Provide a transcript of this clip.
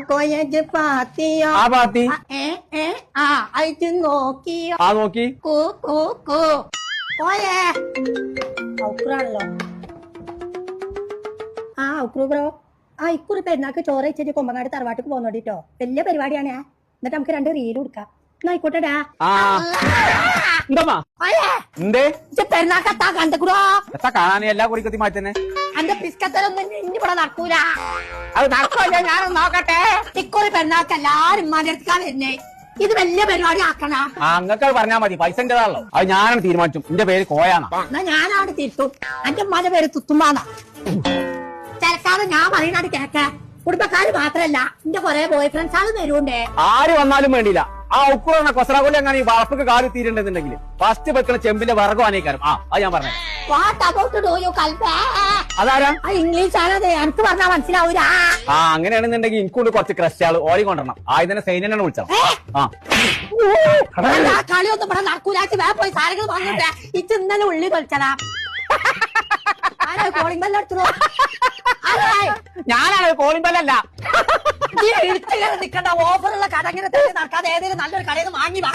കോയജ് പാത്തിയോ ആ പാത്തി അയച്ച് നോക്കിയോ ആ നോക്കി കോയേ ഔക്രാണല്ലോ. ഔക്രു ബ്രോ ഇക്കുറി പെരുന്നാൾക്ക് ചോറ് വെച്ചിട്ട് കൊമ്പങ്ങാട് തറവാട്ടിക്ക് പോന്നോണ്ടിട്ടോ. വലിയ പരിപാടിയാണ്. എന്നിട്ട് നമുക്ക് 2 റീല് കൊടുക്കാം. ആയിക്കോട്ടെടാ. പെരുന്നാക്കത്താ കണ്ടോ കാണാൻ എല്ലാ കുറിക്കത്തി മാറ്റുന്നെ എന്റെ പിസ്കത്തലൊന്നും ഇനിവിടെ നടക്കൂല. അത് നടക്കില്ല. ഞാനൊന്ന് നോക്കട്ടെ. ഇക്കുറി പെരുന്നാൾക്ക് എല്ലാരും ഉമ്മാനെടുക്കാൻ വരുന്നേ. ഇത് വലിയ പരിപാടി ആക്കണ. അങ്ങക്ക് പറഞ്ഞാ മതി. പൈസ എന്റേതാണല്ലോ. അത് ഞാനാണ് തീരുമാനിച്ചു. എന്റെ പേര് കോയാന്നാ. എന്നാ ഞാനാണ് തിരുത്തും. എന്റെ ഉമ്മാന്റെ പേര് തുത്തുമ്മാന്നാ. ചിലക്കാതെ ഞാൻ പറയുന്നത് കേക്ക. കുടുംബക്കാര് മാത്രല്ല എന്റെ കൊറേ ബോയ് ഫ്രണ്ട്സാണ് വരുണ്ടേ. ആര് വന്നാലും വേണ്ടിയില്ല. ആ ഉക്കുറ കൊസറാകൊല്ലി അങ്ങനെ ഈ വളപ്പൊക്കെ കാല് തീരുണ്ടെന്നുണ്ടെങ്കിൽ ഫസ്റ്റ് വെക്കുന്ന ചെമ്പിന്റെ വിറകു അനേക്കാരും. അത് ഞാൻ പറഞ്ഞു. അതാരാ? ഇംഗ്ലീഷ് ആണത്. എനിക്ക് പറഞ്ഞാ മനസ്സിലാവൂല. അങ്ങനെയാണെന്നുണ്ടെങ്കിൽ എനിക്കൊണ്ട് കുറച്ച് ക്രസ്റ്റാള് ഓടി കൊണ്ടുവരണം. ഇതിനെ സൈന്യനെ വിളിച്ചോ. കളിയൊന്നും ഇവിടെ നടക്കൂലാച്ച് വേ പോയി സാധനങ്ങൾ വാങ്ങിട്ടെ. ഇത് ഇന്നലെ ഉള്ളി കളിച്ചടാ. കോളിംഗ് ബെല്ലെടുത്തോ? ഞാനാണ് കോളിംഗ് ബെല്ലല്ല. നിൽക്കണ്ട. ഓഫറുള്ള കട ഇങ്ങനെ നടക്കാതെ ഏതെങ്കിലും നല്ലൊരു കടയിൽ നിന്ന് വാങ്ങി വാ.